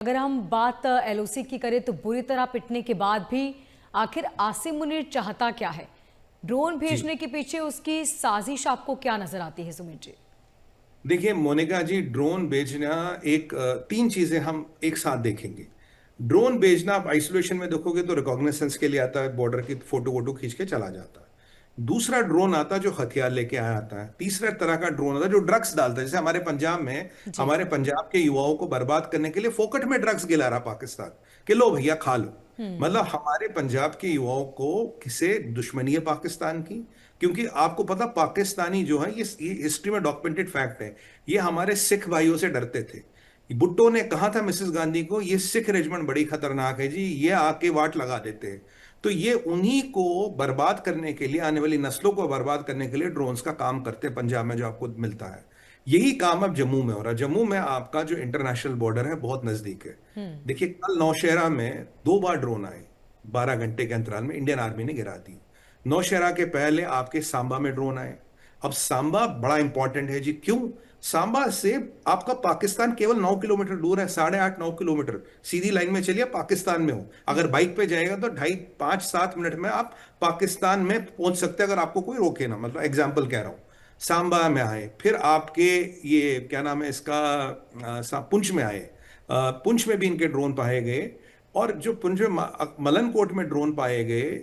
अगर हम बात एलओसी की करें तो बुरी तरह पिटने के बाद भी आखिर आसिम मुनीर चाहता क्या है? ड्रोन जी। भेजने के पीछे उसकी साजिश आपको क्या नजर आती है सुमित जी? देखिए मोनिका जी, ड्रोन भेजना तीन चीजें हम एक साथ देखेंगे। ड्रोन भेजना आप आइसोलेशन में देखोगे तो रिकॉग्निसेंस के लिए आता है, बॉर्डर की फोटो वोटो खींच के चला जाता है। दूसरा ड्रोन आता है जो हथियार लेके आया आता है। तीसरा तरह का ड्रोन आता है जो ड्रग्स डालता है, जैसे हमारे पंजाब में जी। हमारे पंजाब के युवाओं को बर्बाद करने के लिए फोकट में ड्रग्स गिला रहा पाकिस्तान कि लो भैया खा लो। मतलब हमारे पंजाब के युवाओं को किसे दुश्मनी है पाकिस्तान की, क्योंकि आपको पता पाकिस्तानी जो है ये हिस्ट्री में डॉक्यूमेंटेड फैक्ट है, ये हमारे सिख भाइयों से डरते थे। भुट्टो ने कहा था मिसेस गांधी को, ये सिख रेजिमेंट बड़ी खतरनाक है जी, ये आके वाट लगा देते हैं। तो ये उन्हीं को बर्बाद करने के लिए, आने वाली नस्लों को बर्बाद करने के लिए ड्रोन्स का काम करते हैं पंजाब में जो आपको मिलता है। यही काम अब जम्मू में हो रहा है। जम्मू में आपका जो इंटरनेशनल बॉर्डर है बहुत नजदीक है। देखिए कल नौशहरा में 2 बार ड्रोन आए, 12 घंटे के अंतराल में इंडियन आर्मी ने गिरा दी। नौशहरा के पहले आपके सांबा में ड्रोन आए। अब सांबा बड़ा इंपॉर्टेंट है जी, क्यों? सांबा से आपका पाकिस्तान केवल 9 किलोमीटर दूर है, 8.5 9 किलोमीटर। सीधी लाइन में चलिए, पाकिस्तान में हो। अगर बाइक पे जाएगा तो 2.5 5 7 मिनट में आप पाकिस्तान में पहुंच सकते हैं, अगर आपको कोई रोके ना। मतलब एग्जाम्पल कह रहा हूं। सांबा में आए, फिर आपके ये क्या नाम है इसका, पुंछ में आए। पुंछ में भी इनके ड्रोन पाए गए। और जो पुंछ में मलनकोट में ड्रोन पाए गए,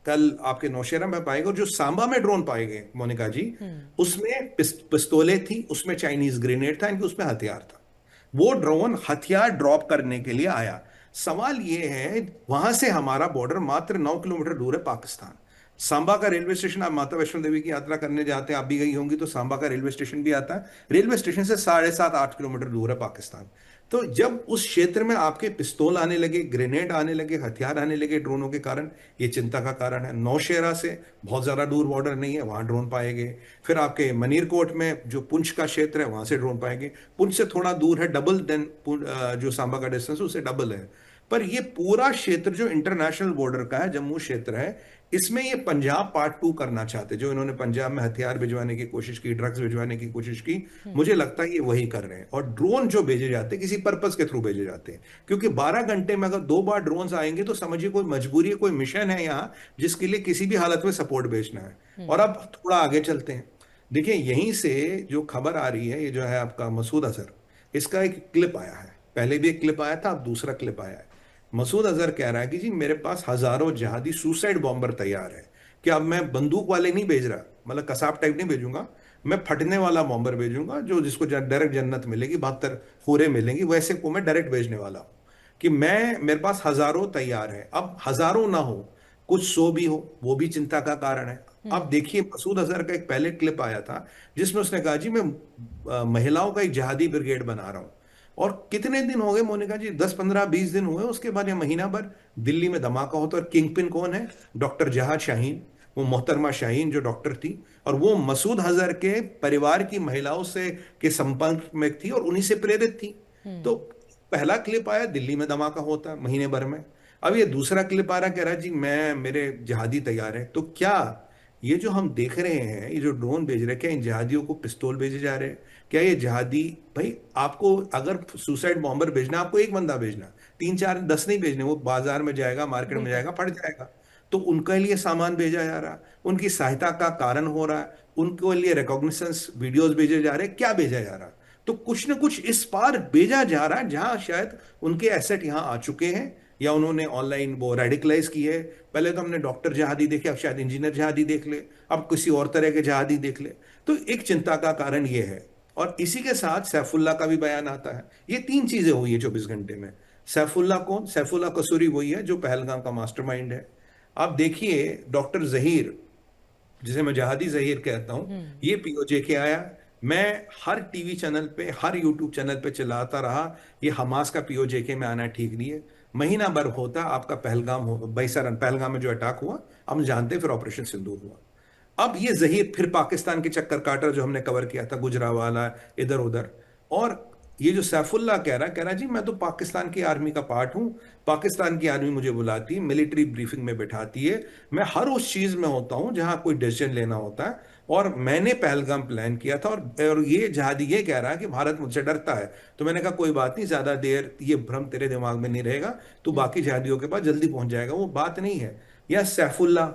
कल आपके नौशेरा में पाए गए। और जो सांबा में ड्रोन पाए गए मोनिका जी, उसमें पिस्तौलें थी, उसमें चाइनीज ग्रेनेड था, इनके उसमें हथियार था। वो ड्रोन हथियार ड्रॉप करने के लिए आया। सवाल ये है, वहां से हमारा बॉर्डर मात्र 9 किलोमीटर दूर है पाकिस्तान। सांबा का रेलवे स्टेशन, आप माता वैष्णो देवी की यात्रा करने जाते हैं, आप भी गई होंगी, तो सांबा का रेलवे स्टेशन भी आता है। रेलवे स्टेशन से 7.5 8 किलोमीटर दूर है पाकिस्तान। तो जब उस क्षेत्र में आपके पिस्तौल आने लगे, ग्रेनेड आने लगे, हथियार आने लगे ड्रोनों के कारण, ये चिंता का कारण है। नौशेरा से बहुत ज्यादा दूर बॉर्डर नहीं है, वहां ड्रोन पाए गए। फिर आपके मनीरकोट में जो पुंछ का क्षेत्र है, वहां से ड्रोन पाए गए। पुंछ से थोड़ा दूर है, डबल देन जो सांबा का डिस्टेंस है उससे डबल है। पर ये पूरा क्षेत्र जो इंटरनेशनल बॉर्डर का है, जम्मू क्षेत्र है, इसमें ये पंजाब पार्ट 2 करना चाहते, जो इन्होंने पंजाब में हथियार भिजवाने की कोशिश की, ड्रग्स भिजवाने की कोशिश की, मुझे लगता है ये वही कर रहे हैं। और ड्रोन जो भेजे जाते हैं किसी पर्पस के थ्रू भेजे जाते हैं, क्योंकि 12 घंटे में अगर 2 बार ड्रोन आएंगे तो समझिए कोई मजबूरी है, कोई मिशन है यहाँ जिसके लिए किसी भी हालत में सपोर्ट भेजना है। और अब थोड़ा आगे चलते हैं। देखिए यहीं से जो खबर आ रही है, ये जो है आपका मसूद अजहर, इसका एक क्लिप आया है। पहले भी एक क्लिप आया था, अब दूसरा क्लिप आया है। मसूद अजहर कह रहा है कि जी मेरे पास हजारों जिहादी सुसाइड बॉम्बर तैयार है, कि अब मैं बंदूक वाले नहीं भेज रहा, मतलब कसाब टाइप नहीं भेजूंगा, मैं फटने वाला बॉम्बर भेजूंगा, जो जिसको डायरेक्ट जन्नत मिलेगी, 72 हूरें मिलेंगी, वैसे को मैं डायरेक्ट भेजने वाला हूं। कि मैं, मेरे पास हजारों तैयार है। अब हजारों ना हो, कुछ 100 भी हो, वो भी चिंता का कारण है। अब देखिए मसूद अजहर का एक पहले क्लिप आया था जिसमें उसने कहा जी मैं महिलाओं का एक जिहादी ब्रिगेड बना रहा हूं। और कितने दिन हो गए मोनिका जी, 10 15 20 दिन हुए, उसके बाद या महीना भर दिल्ली में धमाका होता है। और किंग पिन कौन है? डॉक्टर जहाद शाहीन, वो मोहतरमा शाहीन जो डॉक्टर थी, और वो मसूद अजहर के परिवार की महिलाओं से के संपर्क में थी और उन्हीं से प्रेरित थी। तो पहला क्लिप आया, दिल्ली में धमाका होता है महीने भर में। अब ये दूसरा क्लिप आ रहा, कह रहा है जी मैं, मेरे जिहादी तैयार है। तो क्या ये जो हम देख रहे हैं, ये जो ड्रोन भेज रहे हैं, क्या इन जिहादियों को पिस्तौल भेजे जा रहे हैं? क्या ये जिहादी, भाई आपको अगर सुसाइड बॉम्बर भेजना, आपको एक बंदा भेजना, 3 4 10 नहीं भेजने। वो बाजार में जाएगा, मार्केट में बिल्कुल। जाएगा, फट जाएगा। तो उनके लिए सामान भेजा जा रहा, उनकी सहायता का कारण हो रहा है, उनके लिए रिकॉग्निशंस वीडियोस भेजे जा रहे हैं, क्या भेजा जा रहा? तो कुछ ना कुछ इस पार भेजा जा रहा है, जहां शायद उनके एसेट यहां आ चुके हैं, या उन्होंने ऑनलाइन वो रेडिकलाइज की है। पहले तो हमने डॉक्टर जहादी देखे, अब शायद इंजीनियर जहादी देख ले, अब किसी और तरह के जहादी देख ले। तो एक चिंता का कारण ये है। और इसी के साथ सैफुल्ला का भी बयान आता है। ये तीन चीजें हुई है 24 घंटे में। सैफुल्ला कौन? सैफुल्ला कसूरी वही है जो पहलगाम का मास्टरमाइंड है। आप देखिए डॉक्टर जहीर, जिसे मैं जहादी जहीर कहता हूं, ये पीओजे के आया। मैं हर टीवी चैनल पे, हर यूट्यूब चैनल पे चिल्लाता रहा, ये हमास का पीओजे के में आना ठीक नहीं है। महीना भर होता आपका पहलगाम हो, बैसरन पहलगाम में जो अटैक हुआ, हम जानते हैं, फिर ऑपरेशन सिंदूर हुआ। अब ये जहीर फिर पाकिस्तान के चक्कर काटर जो हमने कवर किया था, गुजरावाला, इधर उधर। और ये जो सैफुल्ला कह रहा जी मैं तो पाकिस्तान की आर्मी का पार्ट हूं, पाकिस्तान की आर्मी मुझे बुलाती है, मिलिट्री ब्रीफिंग में बैठाती है, मैं हर उस चीज में होता हूं जहां कोई डिसीजन लेना होता है। और मैंने पहलगाम प्लान किया था, और ये जहादी ये कह रहा है कि भारत मुझसे डरता है। तो मैंने कहा कोई बात नहीं, ज्यादा देर ये भ्रम तेरे दिमाग में नहीं रहेगा, तो बाकी जहादियों के पास जल्दी पहुंच जाएगा, वो बात नहीं है। या सैफुल्ला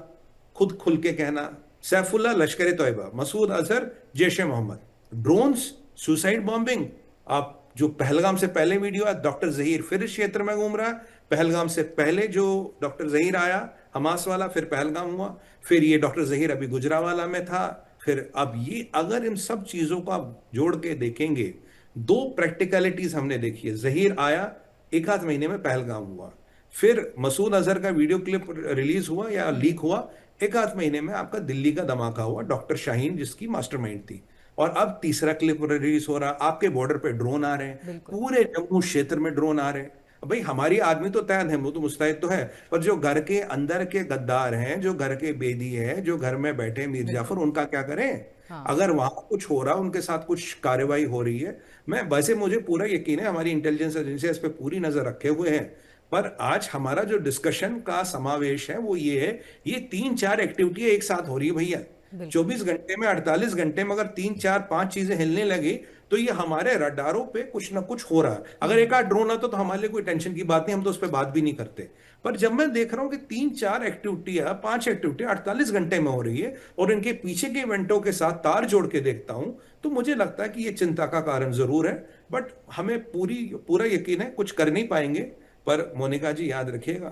खुद खुल के कहना, सैफुल्ला लश्कर तैयबा, मसूद अजहर जैश ए मोहम्मद, ड्रोन्स, सुसाइड बॉम्बिंग। आप जो पहलगाम से पहले वीडियो है, डॉक्टर जहीर फिर इस क्षेत्र में घूम रहा है। पहलगाम से पहले जो डॉक्टर जहीर आया हमास वाला, फिर पहलगाम हुआ, फिर ये डॉक्टर जहीर अभी गुजरावाला में था, फिर अब ये, अगर इन सब चीजों को आप जोड़ के देखेंगे, दो प्रैक्टिकलिटीज हमने देखी है। जहीर आया, एक आध महीने में पहलगाम हुआ, फिर मसूद अजहर का वीडियो क्लिप रिलीज हुआ या लीक हुआ, एक आध महीने में आपका दिल्ली का धमाका हुआ, डॉक्टर शाहीन जिसकी मास्टरमाइंड थी, और अब तीसरा क्लिप रिलीज हो रहा, आपके बॉर्डर पे ड्रोन आ रहे हैं, पूरे जम्मू क्षेत्र में ड्रोन आ रहे हैं। भाई हमारी आर्मी तो तैयार है, वो तो मुस्तैद तो है, पर जो घर के अंदर के गद्दार हैं, जो घर के बेदी हैं, जो घर में बैठे मीर जाफर, उनका क्या करें? हाँ। अगर वहां कुछ हो रहा, उनके साथ कुछ कार्रवाई हो रही है, मैं वैसे मुझे पूरा यकीन है हमारी इंटेलिजेंस एजेंसी इस पे पूरी नजर रखे हुए हैं। पर आज हमारा जो डिस्कशन का समावेश है वो ये है, ये 3-4 एक्टिविटी एक साथ हो रही है भैया। 24 घंटे में, 48 घंटे में अगर 3-4-5 चीजें हिलने लगी, तो ये हमारे रडारों पे कुछ ना कुछ हो रहा है। अगर एक आध ड्रोन आता तो हमारे लिए कोई टेंशन की बात नहीं, हम तो उस पर बात भी नहीं करते। पर जब मैं देख रहा हूं कि 3-4 एक्टिविटी या 5 एक्टिविटी 48 घंटे में हो रही है, और इनके पीछे के इवेंटों के साथ तार जोड़ के देखता हूं, तो मुझे लगता है कि ये चिंता का कारण जरूर है। बट हमें पूरा यकीन है कुछ कर नहीं पाएंगे। पर मोनिका जी याद रखिएगा,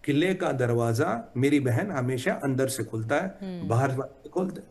किले का दरवाजा मेरी बहन हमेशा अंदर से खुलता है, बाहर से खोलते।